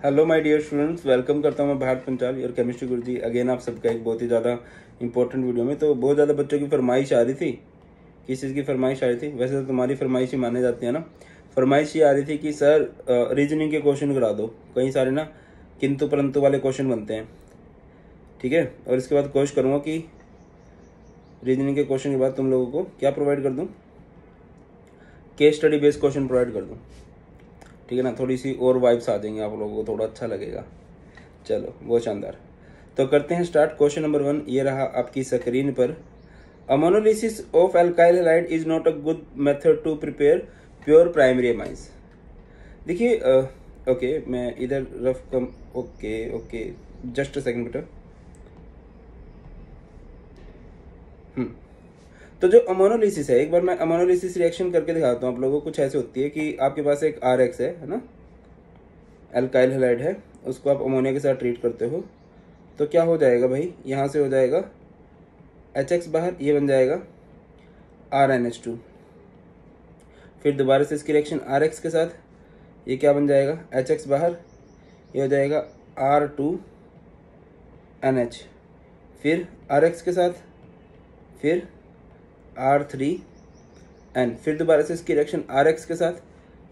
Hello my dear students, welcome करता हूँ मैं भारत पंचाल और केमिस्ट्री गुरुजी अगेन आप सबका एक बहुत ही ज़्यादा इंपॉर्टेंट वीडियो में। तो बहुत ज़्यादा बच्चों की फरमाइश आ रही थी। किस चीज़ की फरमाइश आ रही थी? वैसे तो तुम्हारी फरमाइश ही मानी जाती है ना। फरमाइश ये आ रही थी कि सर रीजनिंग के क्वेश्चन करा दो। कई सारे ना किंतु परंतु वाले क्वेश्चन बनते हैं, ठीक है। और इसके बाद कोशिश करूँगा कि रीजनिंग के क्वेश्चन के बाद तुम लोगों को क्या प्रोवाइड कर दूँ, case study based question provide कर दूँ, ठीक है ना। थोड़ी सी और वाइब्स आ जाएंगे, आप लोगों को थोड़ा अच्छा लगेगा। चलो बहुत शानदार। तो करते हैं स्टार्ट। क्वेश्चन नंबर 1 ये रहा आपकी स्क्रीन पर। Ammonolysis of alkyl halide is not a good method to prepare pure primary amines. देखिए ओके मैं इधर रफ कम ओके जस्ट अ सेकंड बेटा। तो जो अमोनोलिसिस है, एक बार मैं अमोनोलिसिस रिएक्शन करके दिखाता हूँ आप लोगों को। कुछ ऐसे होती है कि आपके पास एक RX है ना, अल्काइल हैलाइड है, उसको आप अमोनिया के साथ ट्रीट करते हो तो क्या हो जाएगा भाई, यहाँ से हो जाएगा HX बाहर, ये बन जाएगा RNH2। फिर दोबारा से इसकी रिएक्शन RX के साथ, ये क्या बन जाएगा, HX बाहर, ये हो जाएगा R2NH। फिर RX के साथ, फिर R3N। फिर दोबारा से इसकी रिएक्शन RX के साथ,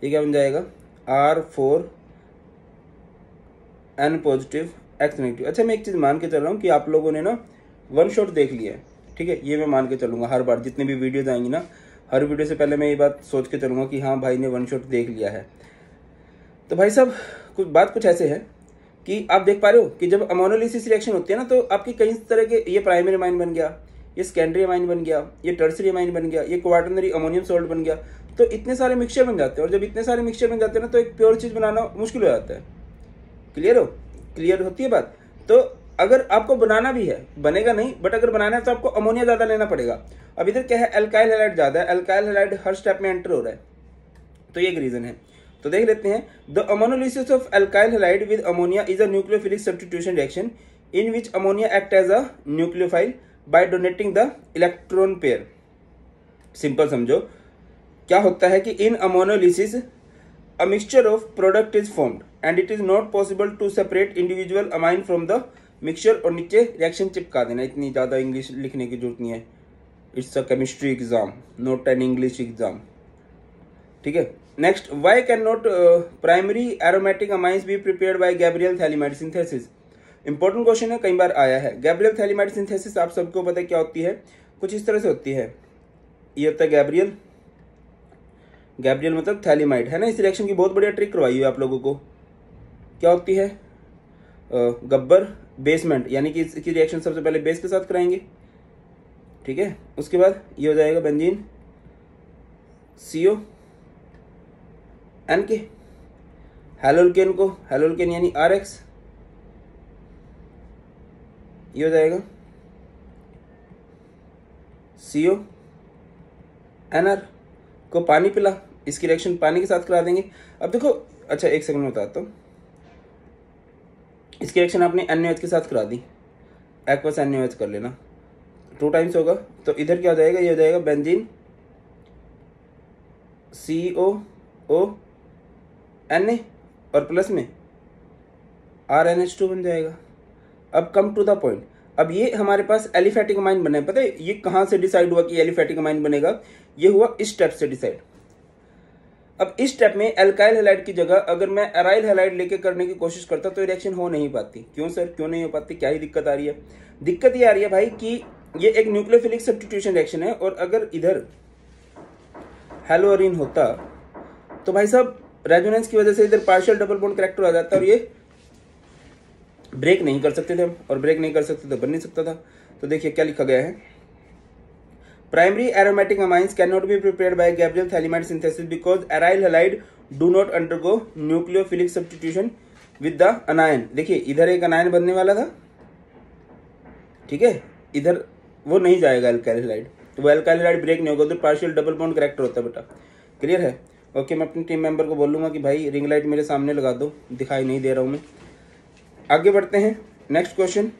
ये क्या बन जाएगा, R4N पॉजिटिव X नेगेटिव। अच्छा मैं एक चीज़ मान के चल रहा हूँ कि आप लोगों ने ना वन शॉट देख लिया है, ठीक है। ये मैं मान के चलूँगा हर बार जितने भी वीडियोज आएंगी ना, हर वीडियो से पहले मैं ये बात सोच के चलूँगा कि हाँ भाई ने वन शॉट देख लिया है। तो भाई साहब कुछ ऐसे है कि आप देख पा रहे हो कि जब अमोनोलिसिस रिएक्शन होती है ना, तो आपकी कई तरह के, ये प्राइमरी अमाइन बन गया, ये सेकेंडरी अमाइन बन गया, ये टर्सरी अमाइन बन गया, ये क्वाटरनरी अमोनियम सॉल्ट बन गया। तो इतने सारे मिक्सचर बन जाते हैं, और जब इतने सारे मिक्सचर बन जाते हैं ना, तो एक प्योर चीज़ बनाना मुश्किल हो जाता है। क्लियर होती है बात। तो अगर आपको बनाना भी है, बनेगा नहीं, बट अगर बनाना है तो आपको अमोनिया ज़्यादा लेना पड़ेगा। अब इधर क्या है, अल्काइल हैलाइड ज़्यादा है, अल्काइल हैलाइड हर स्टेप में एंटर हो रहा है, तो ये एक रीज़न है। तो देख लेते हैं। The ammonolysis of alkyl halide with ammonia is a nucleophilic substitution reaction in which ammonia act as a nucleophile by donating the electron pair. Simple समझो, क्या होता है कि in ammonolysis a mixture of product is formed and it is not possible to separate individual amine from the mixture। और नीचे reaction चिपका देना, इतनी ज़्यादा इंग्लिश लिखने की जरूरत नहीं है। It's a chemistry exam, not an English exam, ठीक है। Next, why can not primary aromatic amines be prepared by Gabriel phthalimide synthesis. Important question है, कई बार आया है। गैब्रियल थैलीमाइड सिंथेसिस आप सबको पता है क्या होती है, कुछ इस तरह से होती है। ये होता है गैब्रियल मतलब थैलीमाइड है ना। इस रिएक्शन की बहुत बढ़िया ट्रिक करवाई है आप लोगों को। क्या होती है, गब्बर बेसमेंट, यानी कि इसकी रिएक्शन सबसे पहले बेस के साथ कराएंगे, ठीक है। उसके बाद ये हो जाएगा बेंजीन CON के, हैलोल्केन को, हैलोल्केन यानी RX, ये हो जाएगा CONR को पानी पिला, इसकी रिएक्शन पानी के साथ करा देंगे। अब देखो, अच्छा एक सेकंड में बताता हूँ। इसकी रिएक्शन आपने NaOH के साथ करा दी, एक्वस NaOH कर लेना, 2 टाइम्स होगा। तो इधर क्या हो जाएगा, ये हो जाएगा बेंजीन COONA और प्लस में RNH2 बन जाएगा। अब कम टू द पॉइंट, अब ये हमारे पास एलिफेटिक अमाइन बना है। पता है ये कहाँ से डिसाइड हुआ कि एलिफेटिक अमाइन बनेगा? ये हुआ इस स्टेप से डिसाइड। अब इस स्टेप में अल्काइल हैलाइड की जगह अगर मैं अराइल हैलाइड लेके करने की कोशिश करता तो रिएक्शन हो नहीं पाती। क्यों सर, क्यों नहीं हो पाती, क्या ही दिक्कत आ रही है? दिक्कत ये आ रही है भाई कि ये एक न्यूक्लियोफिलिक सब्स्टिट्यूशन रिएक्शन है, और अगर इधर हैलोअरीन होता तो भाई साहब रेजोनेंस की वजह से इधर पार्शियल डबल बॉन्ड करैक्टर आ जाता और ये ब्रेक नहीं कर सकते थे हम, और ब्रेक नहीं कर सकते तो बन नहीं सकता था। तो देखिए क्या लिखा गया है, primary aromatic amines can not be prepared by Gabriel phthalimide synthesis because aryl halide do not undergo nucleophilic substitution with the अनायन। देखिए इधर एक अनायन बनने वाला था, ठीक है, इधर वो नहीं जाएगा अल्काइल हैलाइड, तो वो अल्काइल हैलाइड ब्रेक नहीं होगा, उधर पार्शियल डबल बॉन्ड करैक्टर होता है बेटा। क्लियर है? ओके मैं अपने टीम मेंबर को बोलूंगा कि भाई रिंग लाइट मेरे सामने लगा दो, दिखाई नहीं दे रहा हूं मैं। आगे बढ़ते हैं, next question.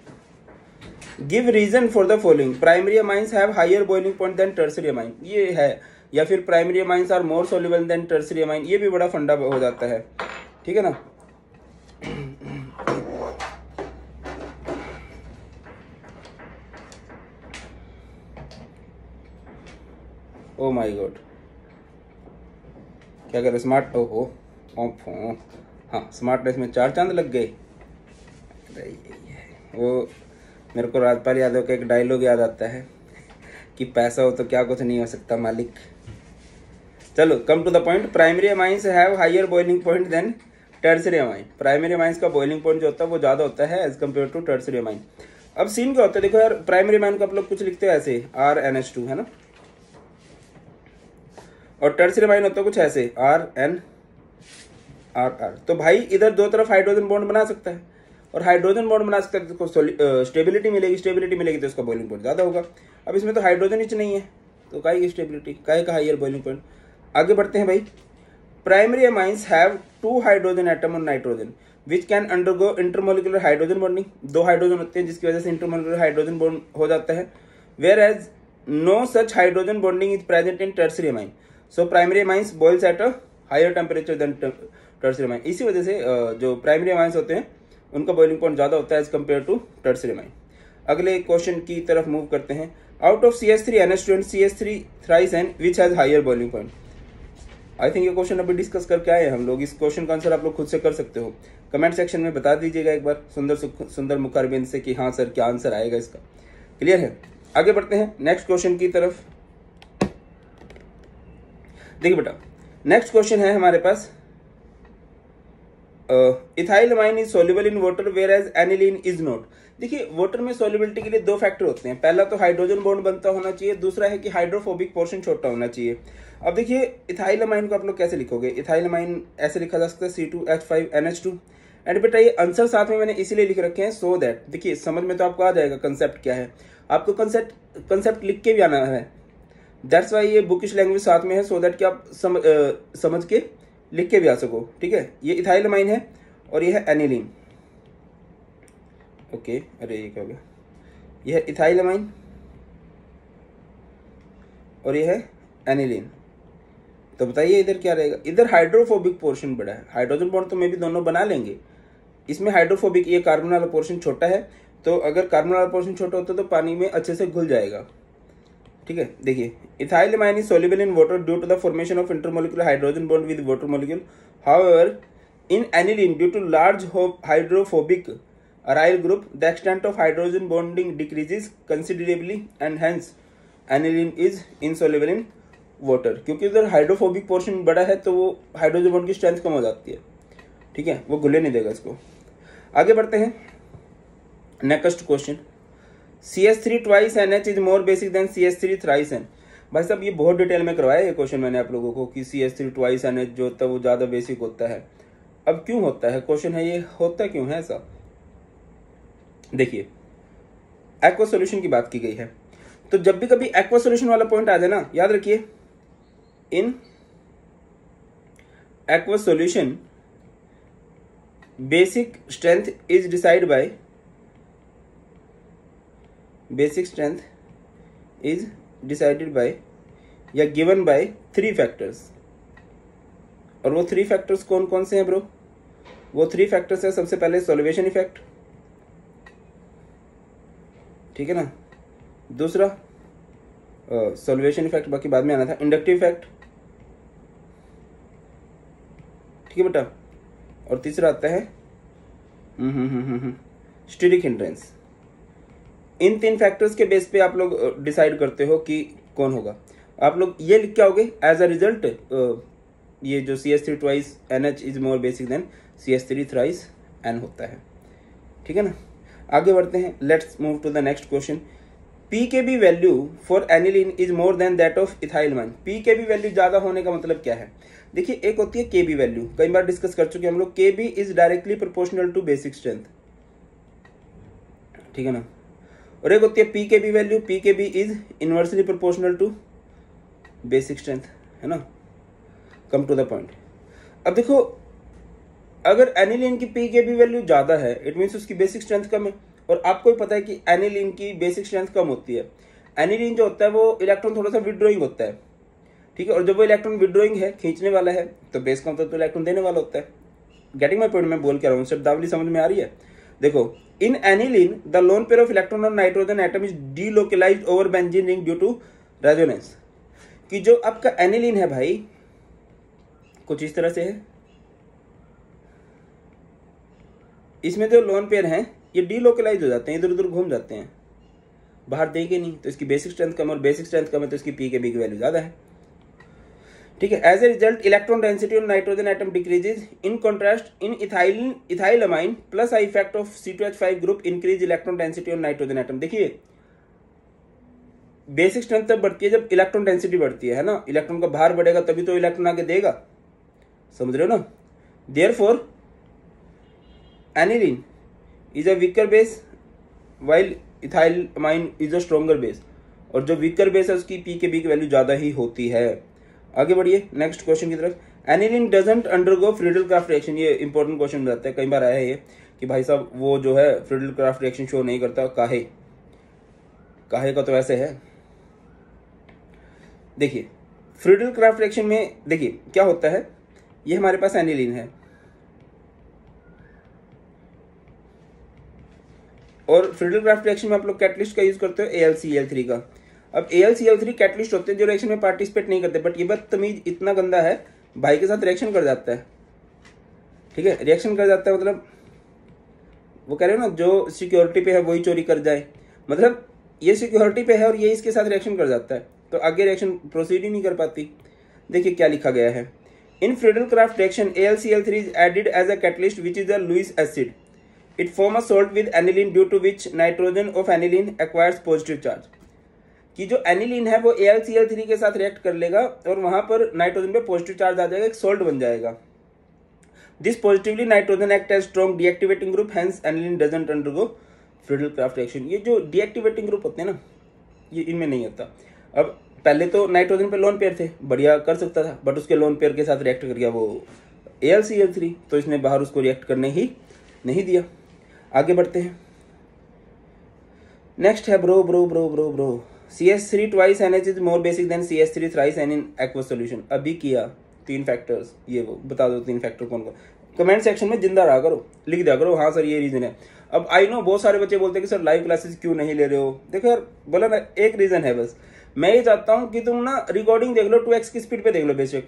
Give reason for the following, primary amines have higher boiling point than tertiary amine. ये है, या फिर primary amines are more soluble than tertiary amine, ये भी बड़ा फंडा हो जाता है, ठीक है ना। ओ माय गॉड, क्या कर रहे स्मार्ट, ओहो हाँ स्मार्टनेस में 4 चांद लग गए। वो मेरे को राजपाल यादव का एक डायलॉग याद आता है कि पैसा हो तो क्या कुछ नहीं हो सकता मालिक। चलो come to the point. Primary amines have higher boiling point than tertiary amine. Primary amines का बॉइलिंग पॉइंट जो होता है वो ज़्यादा होता है as compare to tertiary amine. अब सीन क्या होता है, देखो यार प्राइमरी अमाइन को आप लोग कुछ लिखते हैं ऐसे RNH2 है ना, और टर्सरी अमाइन होता है कुछ ऐसे RNRR। तो भाई इधर दो तरफ हाइड्रोजन बॉन्ड बना सकता है, और हाइड्रोजन बॉन्ड बना सकता है तो स्टेबिलिटी मिलेगी, स्टेबिलिटी मिलेगी तो उसका बॉइलिंग पॉइंट ज़्यादा होगा। अब इसमें तो हाइड्रोजन ही नहीं है, तो काहे की स्टेबिलिटी, काहे का हायर बॉइलिंग पॉइंट। आगे बढ़ते हैं भाई। Primary amines have 2 hydrogen atom on nitrogen which can undergo intermolecular hydrogen bonding. 2 hydrogen होते हैं जिसकी वजह से इंटरमोलिकुलर हाइड्रोजन बॉन्ड हो जाता है। Whereas no such hydrogen bonding is present in tertiary amine, so primary amines boils at a higher temperature than tertiary amine. इसी वजह से जो प्राइमरी अमाइंस होते हैं उनका बॉइलिंग पॉइंट ज्यादा होता है as compare to tertiary amine. अगले क्वेश्चन की तरफ मूव करते हैं। Out of CH3NH2 and CH3 थ्राइसन which has higher boiling point. I think ये क्वेश्चन अभी डिस्कस करके आए हम लोग। इस क्वेश्चन का आंसर आप लोग खुद से कर सकते हो, कमेंट सेक्शन में बता दीजिएगा एक बार सुंदर मुखारबिंद से कि हाँ सर क्या आंसर आएगा इसका। क्लियर है। आगे बढ़ते हैं नेक्स्ट क्वेश्चन की तरफ। देखिए बेटा नेक्स्ट क्वेश्चन है हमारे पास, ethyl amine is soluble in water whereas aniline is not. देखिए वाटर में सोल्यूबिलिटी के लिए 2 फैक्टर होते हैं, पहला तो हाइड्रोजन बॉन्ड बनता होना चाहिए, दूसरा है कि हाइड्रोफोबिक पोर्शन छोटा होना चाहिए। अब देखिए इथाइल अमाइन को आप लोग कैसे लिखोगे, इथाइल अमाइन ऐसे लिखा जा सकता है C2H5NH2। एंड बेटा ये आंसर साथ में मैंने इसीलिए लिख रखे हैं सो दैट, देखिए समझ में तो आपको आ जाएगा कंसेप्ट क्या है, आपको कंसेप्ट लिख के भी आना है। दैट्स वाई ये बुकिश लैंग्वेज साथ में है, सो दैट कि आप समझ के लिख के भी आ सको। ठीक है, ये इथाइल अमाइन है और ये है एनिलीन। ओके अरे ये क्या हो गया, ये है इथाइल अमाइन और ये है एनिलीन। तो बताइए इधर क्या रहेगा, इधर हाइड्रोफोबिक पोर्शन बड़ा है, हाइड्रोजन बॉन्ड तो मे भी दोनों बना लेंगे, इसमें हाइड्रोफोबिक ये कार्बन वाला पोर्शन छोटा है, तो अगर कार्बन वाला पोर्शन छोटा होता तो पानी में अच्छे से घुल जाएगा। ठीक है, देखिए ethyl amine is soluble in water due to the formation of intermolecular hydrogen bond with water molecule. However in aniline due to large hydrophobic aryl group the extent of hydrogen bonding decreases considerably and hence aniline is insoluble in water। क्योंकि उधर hydrophobic portion बड़ा है तो वो hydrogen bond की strength कम हो जाती है। ठीक है, वो घुलने नहीं देगा इसको। आगे बढ़ते हैं next question. CH3 twice NH is more basic than CH3 thrice N। भाई साहब ये बहुत डिटेल में करवाया ये क्वेश्चन मैंने आप लोगों को कि CH3 twice NH जो होता है वो ज्यादा बेसिक होता है। अब क्यों होता है, क्वेश्चन है ये, होता क्यों है ऐसा। देखिए एक्वा सॉल्यूशन की बात की गई है, तो जब भी कभी एक्वा सॉल्यूशन वाला पॉइंट आ जाए ना, याद रखिए in aqua solution basic strength is decide by या गिवन बाय 3 फैक्टर्स। और वो 3 फैक्टर्स कौन कौन से हैं ब्रो, वो 3 फैक्टर्स है। सबसे पहले सॉल्वेशन इफेक्ट, ठीक है ना, दूसरा सॉल्वेशन इफेक्ट बाकी बाद में आना था, इंडक्टिव इफेक्ट, ठीक है बेटा, और तीसरा आता है स्टीरिक हिंड्रेंस। इन 3 फैक्टर्स के बेस पे आप लोग डिसाइड करते हो कि कौन होगा। आप लोग ये लिख के आओगे एज अ रिजल्ट ये जो CH3 twice NH is more basic than CH3 thrice N होता है। ठीक है ना, आगे बढ़ते हैं। Let's move to the next question. pKb value for aniline is more than that of ethyl amine. pKb value ज्यादा होने का मतलब क्या है, देखिए एक होती है Kb वैल्यू, कई बार डिस्कस कर चुके हैं हम लोग। Kb is directly proportional to basic strength, ठीक है ना, और एक होती है pKb value, pKb is inversely proportional to basic strength, है ना। Come to the point. अब देखो अगर एनिलीन की pKb वैल्यू ज्यादा है इट मीन्स उसकी बेसिक स्ट्रेंथ कम है, और आपको भी पता है कि एनिलीन की बेसिक स्ट्रेंथ कम होती है। एनिलीन जो होता है वो इलेक्ट्रॉन थोड़ा सा विड्रॉइंग होता है, ठीक है, और जब वो इलेक्ट्रॉन विड्रॉइंग है, खींचने वाला है, तो बेस का मतलब तो इलेक्ट्रॉन देने वाला होता है। गेटिंग माई पॉइंट, मैं बोल क्या रहा हूँ, शब्दावली समझ में आ रही है। देखो in aniline the lone pair of electron on nitrogen atom is delocalised over benzene ring due to resonance. कि जो आपका एनिलीन है भाई कुछ इस तरह से है, इसमें जो लोन पेयर हैं ये डीलोकलाइज हो जाते हैं, इधर उधर घूम जाते हैं, बाहर देंगे नहीं, तो इसकी बेसिक स्ट्रेंथ कम, और बेसिक स्ट्रेंथ कम है तो इसकी पी के बी की वैल्यू ज्यादा है। ठीक है, as a result electron density on nitrogen atom decreases, in contrast in ethylamine plus I effect of C2H5 group increase electron density on nitrogen atom. देखिए बेसिक स्ट्रेंथ तब बढ़ती है जब इलेक्ट्रॉन डेंसिटी बढ़ती है ना, इलेक्ट्रॉन का भार बढ़ेगा तभी तो इलेक्ट्रॉन आगे देगा, समझ रहे हो ना। Therefore aniline is a weaker base while ethylamine is a stronger base, और जो वीकर बेस है उसकी पी के बी की वैल्यू ज्यादा ही होती है। आगे बढ़िए नेक्स्ट क्वेश्चन की तरफ। Aniline doesn't undergo Friedel craft reaction, ये इंपॉर्टेंट क्वेश्चन रहता है, कई बार आया है ये कि भाई साहब वो जो है फ्रीडल क्राफ्ट रिएक्शन शो नहीं करता, काहे का तो ऐसे है। देखिए फ्रीडल क्राफ्ट रिएक्शन में देखिए क्या होता है, ये हमारे पास एनिलीन है और फ्रीडल क्राफ्ट रिएक्शन में आप लोग कैटलिस्ट का यूज करते हो AlCl3 का। अब AlCl3 कैटलिस्ट होते हैं जो रिएक्शन में पार्टिसिपेट नहीं करते, बट ये बदतमीज इतना गंदा है भाई के साथ रिएक्शन कर जाता है। ठीक है, रिएक्शन कर जाता है मतलब वो कह रहे हो ना जो सिक्योरिटी पे है वही चोरी कर जाए, मतलब ये सिक्योरिटी पे है और ये इसके साथ रिएक्शन कर जाता है तो आगे रिएक्शन प्रोसीड ही नहीं कर पाती। देखिए क्या लिखा गया है, in Friedel craft reaction AlCl3 is added as a catalyst which is a Lewis acid, it form a salt with aniline due to which nitrogen of aniline acquires positive charge. कि जो एनिलीन है वो AlCl3 के साथ react कर लेगा और वहां पर नाइट्रोजन पे पॉजिटिव चार्ज आ जाएगा, एक सॉल्ट बन जाएगा। This positively nitrogen act as strong deactivating group, hence aniline doesn't undergo Friedel craft reaction. ये जो डीएक्टिवेटिंग ग्रुप होते हैं ना ये इनमें नहीं होता। अब पहले तो नाइट्रोजन पे लोन पेयर थे, बढ़िया कर सकता था, बट उसके लोन पेयर के साथ रिएक्ट कर गया वो AlCl3, तो इसने बाहर उसको रिएक्ट करने ही नहीं दिया। आगे बढ़ते हैं, नेक्स्ट है bro CH3 twice NH is more basic than CH3 thrice N in aqueous solution। अभी किया 3 फैक्टर्स, ये वो बता दो 3 फैक्टर कौन कौन। कमेंट सेक्शन में जिंदा रहा करो, लिख दिया करो हाँ सर ये रीजन है। अब आई नो बहुत सारे बच्चे बोलते हैं कि सर लाइव क्लासेस क्यों नहीं ले रहे हो। देखो यार बोला ना एक रीजन है बस, मैं ये चाहता हूँ कि तुम ना रिकॉर्डिंग देख लो 2x की स्पीड पे देख लो बेशक।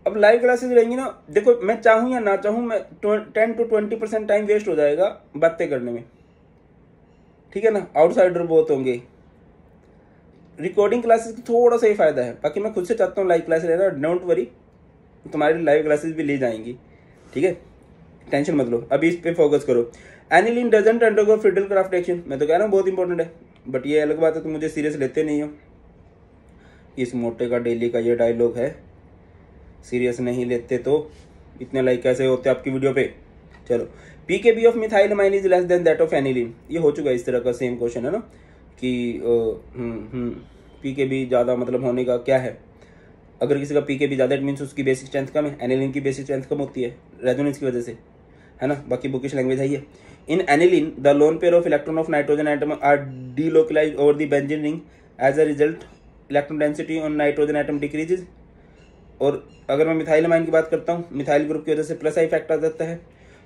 अब लाइव क्लासेस रहेंगी ना, देखो मैं चाहूँ या ना चाहूँ मैं 10 to 20% टाइम वेस्ट हो जाएगा बातें करने में, ठीक है ना, आउटसाइडर बहुत होंगे। रिकॉर्डिंग क्लासेस की थोड़ा सा ही फायदा है, बाकी मैं खुद से चाहता हूँ लाइव क्लास लेना, डोंट वरी तुम्हारी लाइव क्लासेस भी ली जाएंगी, ठीक है, टेंशन मत लो, अभी इस पे फोकस करो। Aniline doesn't undergo Friedel craft reaction, मैं तो कह रहा हूँ बहुत इंपॉर्टेंट है, बट ये अलग बात है तुम मुझे सीरियस लेते नहीं हो। इस मोटे का डेली का ये डायलॉग है, सीरियस नहीं लेते तो इतने लाइक कैसे होते आपकी वीडियो पे। चलो, pKb of methylamine is less than that of aniline, ये हो चुका है इस तरह का सेम क्वेश्चन है ना कि पीकेबी ज़्यादा मतलब होने का क्या है, अगर किसी का पीकेबी ज़्यादा इट मीन्स उसकी बेसिक स्ट्रेंथ कम है, एनिलीन की बेसिक स्ट्रेंथ कम होती है रेजोनेंस की वजह से, है ना, बाकी बुकिश लैंग्वेज है ये। In aniline the lone pair of electron of nitrogen atom are delocalise over the benzene ring, as a result electron density on nitrogen atom decreases. और अगर मैं मिथाइलमाइन की बात करता हूँ, मिथाइल ग्रुप की वजह से प्लस आई फैक्टर आ जाता है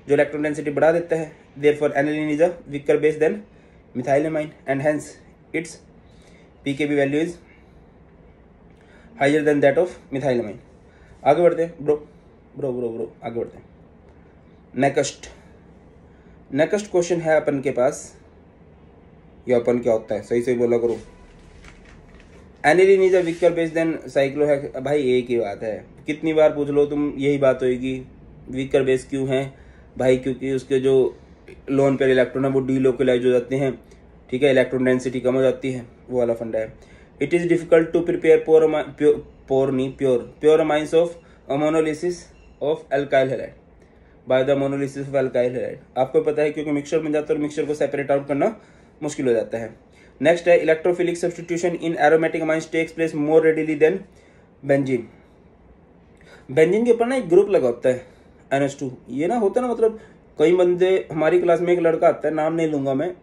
जो इलेक्ट्रॉन डेंसिटी बढ़ा देता है, therefore aniline is a weaker base than methylamine and hence its pKb value is higher than that of methylamine. आगे बढ़ते हैं ब्रो आगे बढ़ते हैं। नेक्स्ट क्वेश्चन है अपन के पास, ये अपन क्या होता है सही बोला करो। Aniline is a weaker base than cyclo है, भाई एक ही बात है, कितनी बार पूछ लो तुम यही बात होगी। वीकर बेस क्यों है भाई, क्योंकि उसके जो लोन पेयर इलेक्ट्रॉन है वो डीलोकलाइज हो जाते हैं, ठीक है, इलेक्ट्रॉन डेंसिटी कम हो जाती है, वो वाला फंडा है। It is difficult to prepare pure amines of ammonolysis of alkyl halide by the ammonolysis of alkyl halide. आपको पता है क्योंकि मिक्सचर बन जाता है और मिक्सचर को सेपरेट आउट करना मुश्किल हो जाता है। नेक्स्ट है इलेक्ट्रोफिलिक सब्स्टिट्यूशन इन aromatic amines takes place more readily then benzene. Benzene के ऊपर ना एक ग्रुप लगा होता है NH2, ये ना होता है ना, मतलब कई बंदे, हमारी क्लास में एक लड़का आता है, नाम नहीं लूंगा मैं,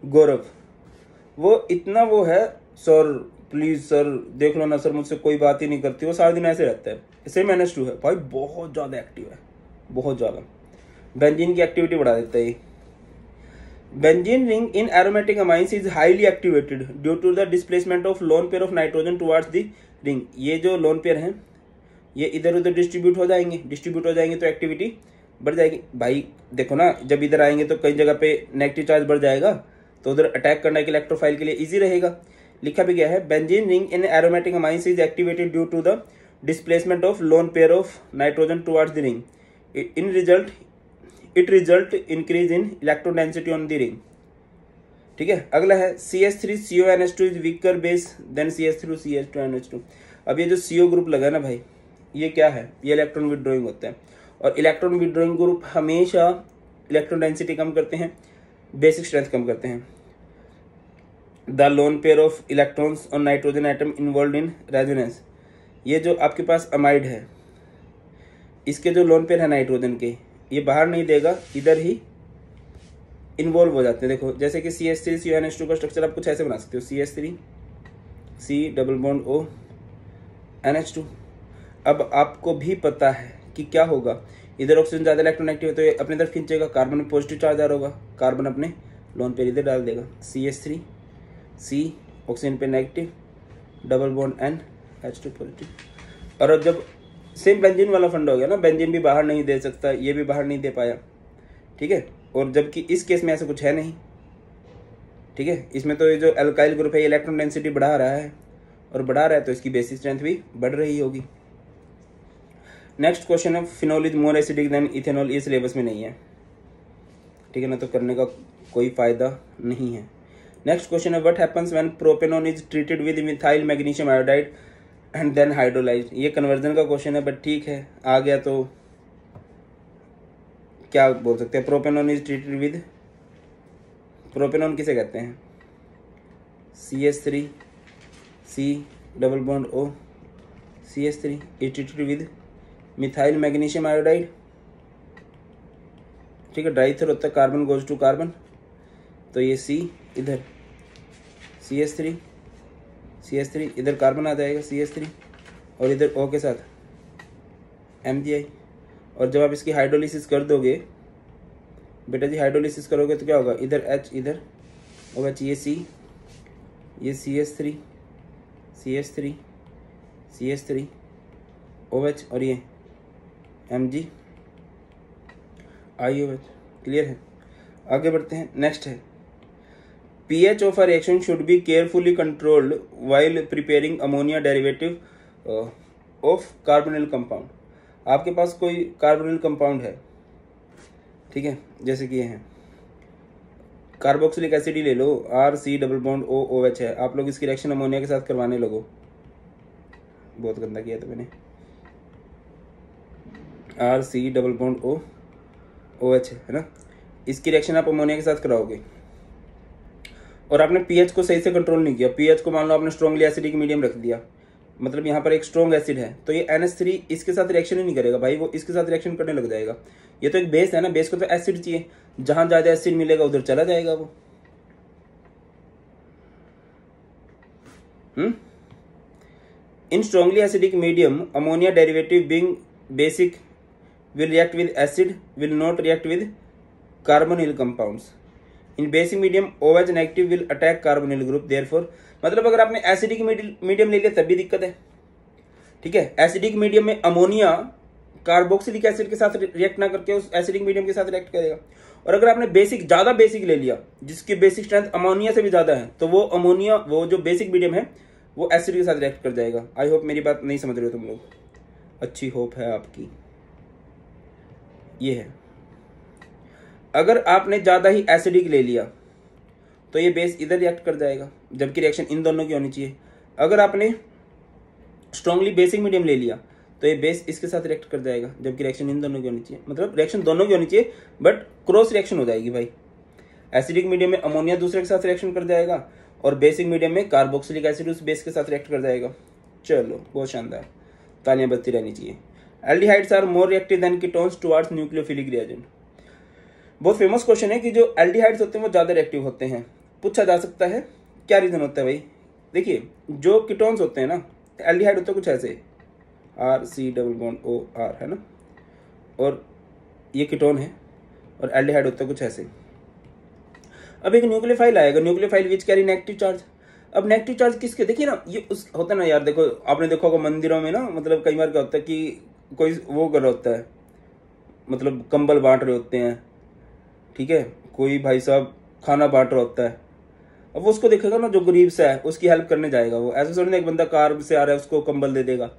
गौरव, वो इतना वो है सर प्लीज सर देख लो ना सर, मुझसे कोई बात ही नहीं करती, वो सारा दिन ऐसे रहता है। सेम NH2 है भाई, बहुत ज्यादा एक्टिव है, बहुत ज्यादा बेंजीन की एक्टिविटी बढ़ा देता है ये। Benzene ring in aromatic amines is highly activated due to the displacement of lone pair of nitrogen towards the ring. ये जो लोन पेयर हैं ये इधर उधर डिस्ट्रीब्यूट हो जाएंगे तो एक्टिविटी बढ़ जाएगी। भाई देखो ना, जब इधर आएंगे तो कई जगह पे नेगेटिव चार्ज बढ़ जाएगा, तो उधर अटैक करने के इलेक्ट्रोफाइल के लिए इजी रहेगा। लिखा भी गया है, benzene ring in aromatic amines is activated due to the displacement of lone pair of nitrogen towards the ring. It result increase in electron density on the ring. ठीक है, अगला है CH3CONH2 is weaker base then CH3CH2NH2। अब ये जो CO group लगा ना भाई, ये क्या है? ये इलेक्ट्रॉन विड्रॉइंग होता है, और इलेक्ट्रॉन विड्रॉइंग ग्रुप हमेशा इलेक्ट्रॉन डेंसिटी कम करते हैं, बेसिक स्ट्रेंथ कम करते हैं। The lone pair of electrons on nitrogen atom involve in resonance. ये जो आपके पास अमाइड है, इसके जो लोन पेयर है नाइट्रोजन के, ये बाहर नहीं देगा, इधर ही इन्वॉल्व हो जाते हैं। देखो जैसे कि CH3CONH2 का स्ट्रक्चर आप कुछ ऐसे बना सकते हो, CH3C+O NH2। अब आपको भी पता है कि क्या होगा, इधर ऑक्सीजन ज़्यादा इलेक्ट्रोनेगेटिव है तो ये अपनी तरफ खींचेगा, कार्बन में पॉजिटिव चार्ज आ रहा होगा, कार्बन अपने लोन पेयर इधर डाल देगा, CH3C ऑक्सीजन पे negative, double bond NH2 positive. और अब जब सेम बेंजीन वाला फंड हो गया ना, बेंजीन भी बाहर नहीं दे सकता, ये भी बाहर नहीं दे पाया, ठीक है। और जबकि इस केस में ऐसा कुछ है नहीं, ठीक है। इसमें तो ये जो अल्काइल ग्रुप है, इलेक्ट्रॉन डेंसिटी बढ़ा रहा है, और बढ़ा रहा है तो इसकी बेसिक स्ट्रेंथ भी बढ़ रही होगी। नेक्स्ट क्वेश्चन है, phenol is more acidic then ethanol. ये सिलेबस में नहीं है, ठीक है ना, तो करने का कोई फायदा नहीं है। नेक्स्ट क्वेश्चन है, what happens when propanone is treated with methyl magnesium iodide and then hydrolysed. ये कन्वर्जन का क्वेश्चन है, बट ठीक है, आ गया तो क्या बोल सकते हैं। Propanone is treated with, propanone किसे कहते हैं? CH3C double bond O CH3 is treated with methyl magnesium iodide, ठीक है। ड्राइथर होता है, कार्बन गोज टू कार्बन, तो ये C इधर CH3 इधर कार्बन आ जाएगा CH3, और इधर O के साथ MgI। और जब आप इसकी हाइड्रोलिसिस कर दोगे बेटा जी, हाइड्रोलिसिस करोगे तो क्या होगा, इधर H इधर OH, ये C, ये CH3 OH, और ये MgIOH। क्लियर है? आगे बढ़ते हैं। नेक्स्ट है, pH of a reaction should be carefully controlled while preparing ammonia derivative of carbonyl compound। आपके पास कोई कार्बोनिल कंपाउंड है, ठीक है, जैसे कि ये है कार्बोक्सिलिक एसिड ही ले लो, RC डबल बॉन्ड OOH है। आप लोग इसकी रिएक्शन अमोनिया के साथ करवाने लगो, बहुत गंदा किया था मैंने, RC डबल बॉन्ड OOH है ना, इसकी रिएक्शन आप अमोनिया के साथ कराओगे, और आपने पीएच को सही से कंट्रोल नहीं किया। पीएच को मान लो आपने स्ट्रॉन्गली एसिडिक मीडियम रख दिया, मतलब यहाँ पर एक स्ट्रॉन्ग एसिड है, तो ये NH3 इसके साथ रिएक्शन ही नहीं करेगा भाई, वो इसके साथ रिएक्शन करने लग जाएगा। ये तो एक बेस है ना, बेस को तो एसिड चाहिए, जहां ज्यादा एसिड मिलेगा उधर चला जाएगा वो। In strongly acidic medium ammonia derivative being basic will react with acid, will not react with carbonyl compounds. In basic medium OH negative will attack carbonyl group, therefore मतलब अगर आपने एसिडिक मीडियम ले लिया तब भी दिक्कत है, ठीक है। एसिडिक मीडियम में अमोनिया कार्बोक्सिलिक एसिड के साथ रिएक्ट ना करके उस एसिडिक मीडियम के साथ रिएक्ट करेगा। और अगर आपने बेसिक ज्यादा बेसिक ले लिया जिसकी बेसिक स्ट्रेंथ अमोनिया से भी ज्यादा है, तो वो अमोनिया, वो जो बेसिक मीडियम है वो एसिड के साथ रिएक्ट कर जाएगा। आई होप मेरी बात नहीं समझ रहे हो तुम लोग, अच्छी होप है आपकी। ये है, अगर आपने ज्यादा ही एसिडिक ले लिया तो ये बेस इधर रिएक्ट कर जाएगा, जबकि रिएक्शन इन दोनों की होनी चाहिए। अगर आपने स्ट्रांगली बेसिक मीडियम ले लिया तो ये बेस इसके साथ रिएक्ट कर जाएगा, जबकि रिएक्शन इन दोनों की होनी चाहिए। मतलब रिएक्शन दोनों की होनी चाहिए, बट क्रॉस रिएक्शन हो जाएगी भाई। एसिडिक मीडियम में अमोनिया दूसरे के साथ रिएक्शन कर जाएगा, और बेसिक मीडियम में कार्बोक्सिलिक एसिड उस बेस के साथ रिएक्ट कर जाएगा। चलो बहुत शानदार, तालियां बजती रहनी चाहिए। Aldehydes are more reactive than ketones towards nucleophilic reagent. बहुत फेमस क्वेश्चन है कि जो एल्डिहाइड्स होते हैं वो ज्यादा रिएक्टिव होते हैं। पूछा जा सकता है क्या रीजन होता है भाई। देखिए, जो कीटोन्स होते हैं ना, एल्डिहाइड होते हैं कुछ ऐसे, RC डबल बॉन्ड OR है ना, और ये कीटोन है, और एल्डिहाइड होता है कुछ ऐसे। अब एक न्यूक्लियोफाइल आएगा, nucleophile which carry negative charge. अब नेगेटिव चार्ज किसके, देखिए ना, ये उस होता है ना यार, देखो आपने देखा होगा मंदिरों में ना, मतलब कई बार क्या होता है कि कोई वो कर रहा होता है, मतलब कंबल बांट रहे होते हैं, ठीक है, कोई भाई साहब खाना बांट रहा होता है। अब वो उसको देखेगा ना जो गरीब सा है, उसकी हेल्प करने जाएगा वो, ऐसे थोड़ी ना एक बंदा कार से आ रहा है उसको कंबल दे देगा।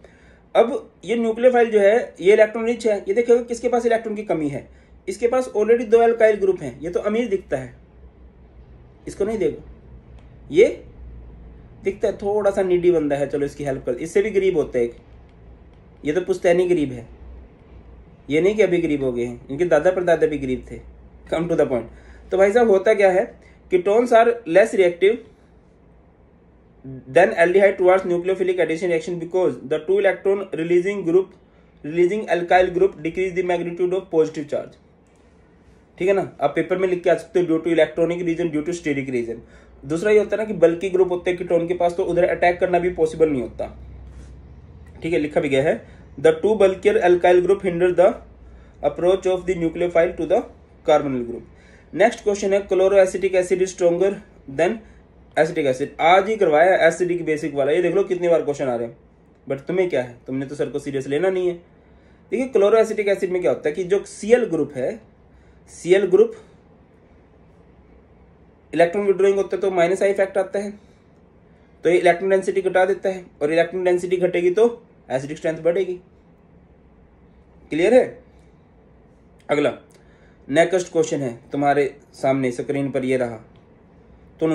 अब ये न्यूक्लियोफाइल जो है ये इलेक्ट्रॉन रिच है, ये देखेगा किसके पास इलेक्ट्रॉन की कमी है, इसके पास ऑलरेडी 2 एल्काइल ग्रुप हैं, ये तो अमीर दिखता है, इसको नहीं देगा, ये दिखता है थोड़ा सा नीडी बंदा है, चलो इसकी हेल्प कर, इससे भी गरीब होता है एक, ये तो पुश्तैनी गरीब है, ये नहीं कि अभी गरीब हो गए हैं, इनके दादा परदादा भी गरीब थे। Come to the point. तो भाई साहब होता क्या है, ketones are less reactive than aldehyde towards nucleophilic addition reaction because the 2 electron releasing alkyl group decrease the magnitude of positive charge. ठीक है ना, आप पेपर में लिख के आ सकते हो due to electronic reason, due to steric reason. दूसरा ये होता है ना कि बल्कि ग्रुप होते हैं कीटोन के पास, तो उधर अटैक करना भी पॉसिबल नहीं होता। ठीक है, लिखा भी गया है the 2 bulkier alkyl group hinder the approach of the nucleophile to the carbonyl group. Next question है chloro acetic acid is stronger than acetic acid. आज ही करवाया एसिडिक बेसिक वाला, ये देख लो कितनी बार क्वेश्चन आ रहे हैं, बट तुम्हें क्या है, तुमने तो सर को सीरियस लेना नहीं है। देखिए क्लोरो एसिटिक एसिड में क्या होता है कि जो सीएल ग्रुप है, सीएल ग्रुप इलेक्ट्रॉन विड्रॉइंग होता है तो माइनस आई इफेक्ट आता है, तो ये इलेक्ट्रॉन डेंसिटी घटा देता है, और इलेक्ट्रॉन डेंसिटी घटेगी तो एसिडिक स्ट्रेंथ बढ़ेगी। क्लियर है। अगला नेक्स्ट क्वेश्चन है तुम्हारे सामने स्क्रीन पर, ये रहा, तो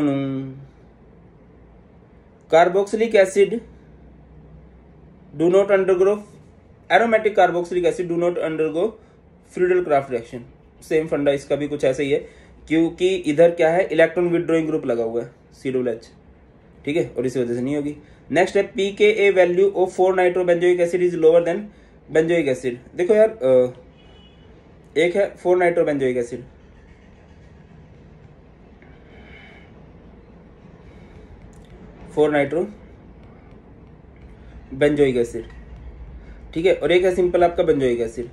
carboxylic acid do not undergo aromatic carboxylic acid do not undergo Friedel craft reaction. Same फंडा इसका भी कुछ ऐसा ही है, क्योंकि इधर क्या है इलेक्ट्रॉन विड्रॉइंग ग्रुप लगा हुआ है COOH, ठीक है, और इसी वजह से नहीं होगी। नेक्स्ट है pKa value of 4 nitrobenzoic acid is lower than benzoic acid. देखो यार एक है 4 नाइट्रोबेंजोइक एसिड, बेंजोइक एसिड, ठीक है, और एक है सिंपल आपका बेंजोइक एसिड।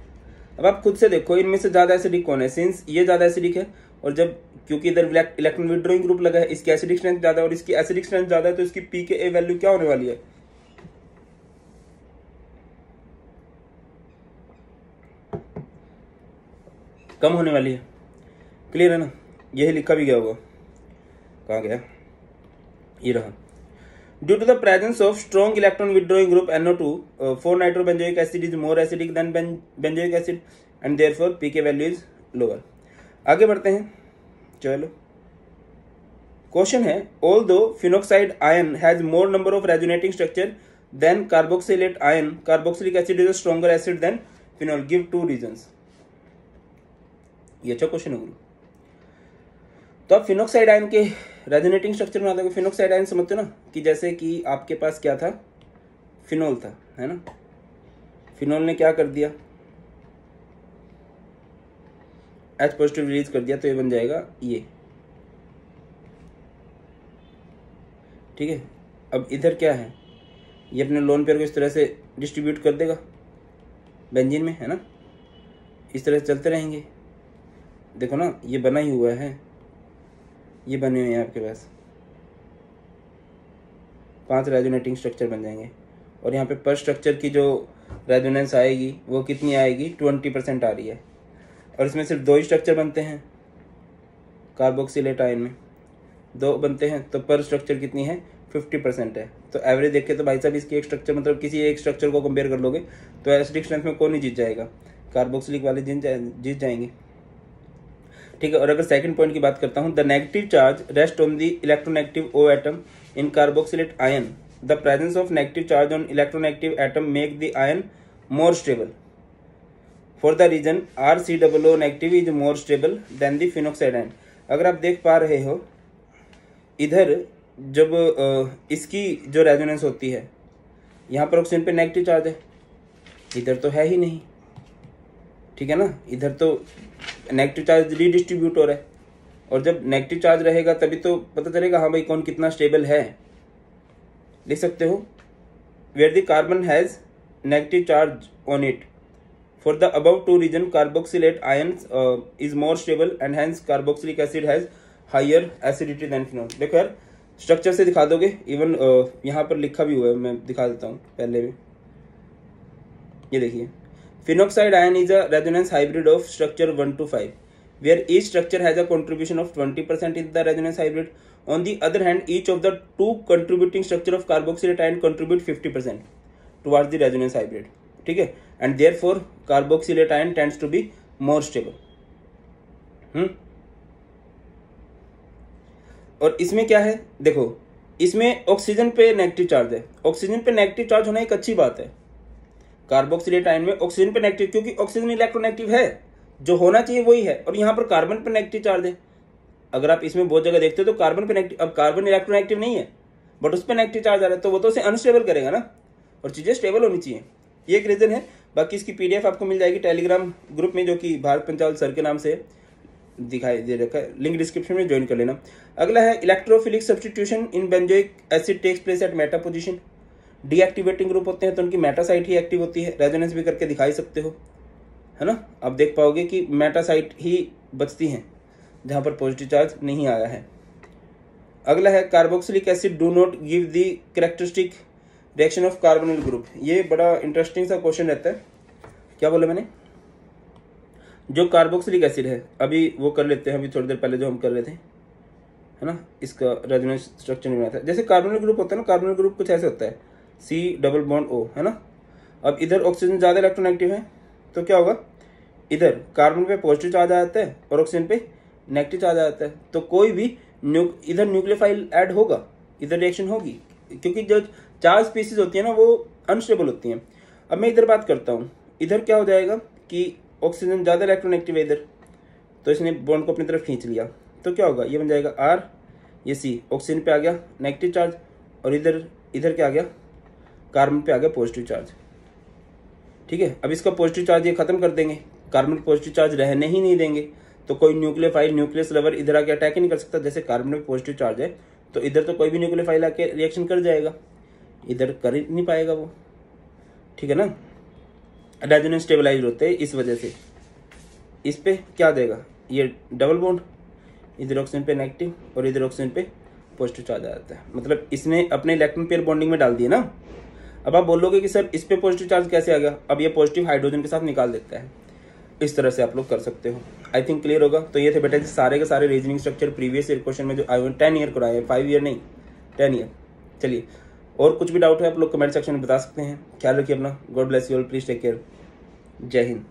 अब आप खुद से देखो इनमें से ज्यादा एसिडिक कौन है, सिंस ये ज्यादा एसिडिक है, और जब क्योंकि इधर इलेक्ट्रॉन विड्रॉइंग ग्रुप लगा है, इसकी एसिडिक स्ट्रेंथ ज्यादा है और इसकी एसिडिक स्ट्रेंथ ज्यादा है, तो इसकी pKa वैल्यू क्या होने वाली है, कम होने वाली है। क्लियर है ना, यही लिखा भी गया होगा, कहाँ गया, ये रहा। Due to the presence of strong electron withdrawing group NO2 4 nitrobenzoic acid is more acidic than benzoic acid and therefore pK value is lower. आगे बढ़ते हैं, चलो क्वेश्चन है although phenoxide ion has more number of resonating structure than carboxylate ion, carboxylic acid is a stronger acid than phenol, give 2 reasons. ये अच्छा क्वेश्चन है गुरु। तो आप फिनोक्साइड आयन के रेजोनेटिंग स्ट्रक्चर बना दोगे। फिनोक्साइड आयन समझते हो ना, कि जैसे कि आपके पास क्या था, फिनोल था, है ना, फिनोल ने क्या कर दिया, H पॉजिटिव रिलीज कर दिया, तो ये बन जाएगा ये, ठीक है। अब इधर क्या है, ये अपने लोन पेयर को इस तरह से डिस्ट्रीब्यूट कर देगा बेंजीन में, है ना, इस तरह से चलते रहेंगे। देखो ना ये बना ही हुआ है, ये बने हुए हैं आपके पास 5 रेजोनेटिंग स्ट्रक्चर बन जाएंगे, और यहाँ पे पर स्ट्रक्चर की जो रेजोनेंस आएगी वो कितनी आएगी, 20% आ रही है, और इसमें सिर्फ 2 ही स्ट्रक्चर बनते हैं, कार्बोक्सिलेट आयन में 2 बनते हैं, तो पर स्ट्रक्चर कितनी है, 50% है। तो एवरेज देखे तो भाई साहब इसकी एक स्ट्रक्चर, मतलब किसी एक स्ट्रक्चर को कंपेयर कर लोगे तो एसिडिक स्ट्रेंथ में कौन नहीं जीत जाएगा, कार्बोक्सिलिक वाले जीत जाएंगे, ठीक है। और अगर सेकंड पॉइंट की बात करता हूं, the negative charge rest on the electronegative O atom in carboxylate ion, the presence of negative charge on electronegative atom make the ion more stable for the reason RCOO negative is more stable than the phenoxide ion. अगर आप देख पा रहे हो इधर जब इसकी जो रेजोनेंस होती है, यहाँ पर ऑक्सीजन पे नेगेटिव चार्ज है, इधर तो है ही नहीं, ठीक है ना, इधर तो नेगेटिव चार्ज रीडिस्ट्रीब्यूट हो रहा है, और जब नेगेटिव चार्ज रहेगा तभी तो पता चलेगा हाँ भाई कौन कितना स्टेबल है। लिख सकते हो where the carbon has negative charge on it for the above 2 reason carboxylate ion is more stable and hence carboxylic acid has higher acidity than phenol. देखो यार स्ट्रक्चर से दिखा दोगे, इवन यहाँ पर लिखा भी हुआ है, मैं दिखा देता हूँ पहले भी। ये देखिए, phenoxide ion is a resonance hybrid of structure 1 to 5 where each structure has a contribution of 20% in the resonance hybrid. On the other hand, each of the two contributing structure of carboxylate ion contribute 50% towards the resonance hybrid. ठीक है, and therefore carboxylate ion tends to be more stable. और इसमें क्या है, देखो इसमें oxygen पे negative charge है। ऑक्सीजन पे नेगेटिव चार्ज होना एक अच्छी बात है। कार्बोक्सिलेट आयन में ऑक्सीजन पे नेगेटिव, क्योंकि ऑक्सीजन इलेक्ट्रोनेगेटिव है, जो होना चाहिए वही है। और यहाँ पर कार्बन पे नेगेटिव चार्ज है। अगर आप इसमें बहुत जगह देखते हो तो कार्बन पे नेगेटिव, अब कार्बन इलेक्ट्रोनेगेटिव नहीं है बट उस पर नेगेटिव चार्ज आ रहा है, तो वो तो उसे अनस्टेबल करेगा ना, और चीजें स्टेबल होनी चाहिए। ये एक रीजन है। बाकी इसकी पीडीएफ आपको मिल जाएगी टेलीग्राम ग्रुप में, जो कि भारत पंचाल सर के नाम से दिखाई दे रखा है, लिंक डिस्क्रिप्शन में ज्वाइन कर लेना। अगला है electrophilic substitution in benzoic acid takes place at meta position. Deactivating group होते हैं तो उनकी मेटा साइट ही एक्टिव होती है। रेजोनेंस भी करके दिखाई सकते हो, है ना। आप देख पाओगे कि मेटा साइट ही बचती हैं जहां पर पॉजिटिव चार्ज नहीं आया है। अगला है carboxylic acid do not give the characteristic reaction of carbonyl group. ये बड़ा इंटरेस्टिंग सा क्वेश्चन रहता है। क्या बोला मैंने, जो कार्बोक्सिलिक एसिड है, अभी वो कर लेते हैं, अभी थोड़ी देर पहले जो हम कर रहे थे, है ना, इसका रेजोनेंस स्ट्रक्चर नहीं बनाता। जैसे कार्बोनिल ग्रुप होता है ना, कार्बोनिल ग्रुप कुछ ऐसे होता है, C डबल बॉन्ड O, है ना। अब इधर ऑक्सीजन ज्यादा इलेक्ट्रोनेगेटिव है तो क्या होगा, इधर कार्बन पे पॉजिटिव चार्ज आ जाता है और ऑक्सीजन पे नेगेटिव चार्ज आ जाता है, तो कोई भी इधर न्यूक्लियोफाइल ऐड होगा, इधर रिएक्शन होगी, क्योंकि जो चार्ज स्पीसीज होती है ना वो अनस्टेबल होती हैं। अब मैं इधर बात करता हूँ, इधर क्या हो जाएगा कि ऑक्सीजन ज्यादा इलेक्ट्रोनेगेटिव है इधर, तो इसने बॉन्ड को अपनी तरफ खींच लिया, तो क्या होगा, ये बन जाएगा R, ये C, ऑक्सीजन पे आ गया नेगेटिव चार्ज, और इधर क्या आ गया, कार्बन पे आ गया पॉजिटिव चार्ज। ठीक है, अब इसका पॉजिटिव चार्ज ये खत्म कर देंगे, कार्बन पॉजिटिव चार्ज रहने ही नहीं देंगे, तो कोई न्यूक्लियोफाइल न्यूक्लियस लवर इधर आके अटैक ही नहीं कर सकता। जैसे कार्बन में पॉजिटिव चार्ज है तो इधर तो कोई भी न्यूक्लियोफाइल आके रिएक्शन कर जाएगा, इधर कर ही नहीं पाएगा वो, ठीक है ना। रेजोनेंस स्टेबलाइज होते हैं इस वजह से। इस पे क्या देगा, ये डबल बॉन्ड, इधर ऑक्सीजन पे नेगेटिव और इधर ऑक्सीजन पे पॉजिटिव चार्ज आ जाता है, मतलब इसने अपने इलेक्ट्रॉन पेयर बॉन्डिंग में डाल दिया ना। अब आप बोलोगे कि सर इस पे पॉजिटिव चार्ज कैसे आ गया, अब ये पॉजिटिव हाइड्रोजन के साथ निकाल देता है। इस तरह से आप लोग कर सकते हो। आई थिंक क्लियर होगा। तो ये थे बेटा सारे के सारे reasoning structure previous year question में जो आई 10 ईयर कराए हैं, 5 ईयर नहीं 10 ईयर। चलिए, और कुछ भी डाउट है आप लोग कमेंट सेक्शन में बता सकते हैं। ख्याल रखिए अपना। God bless you all, please take care. जय हिंद।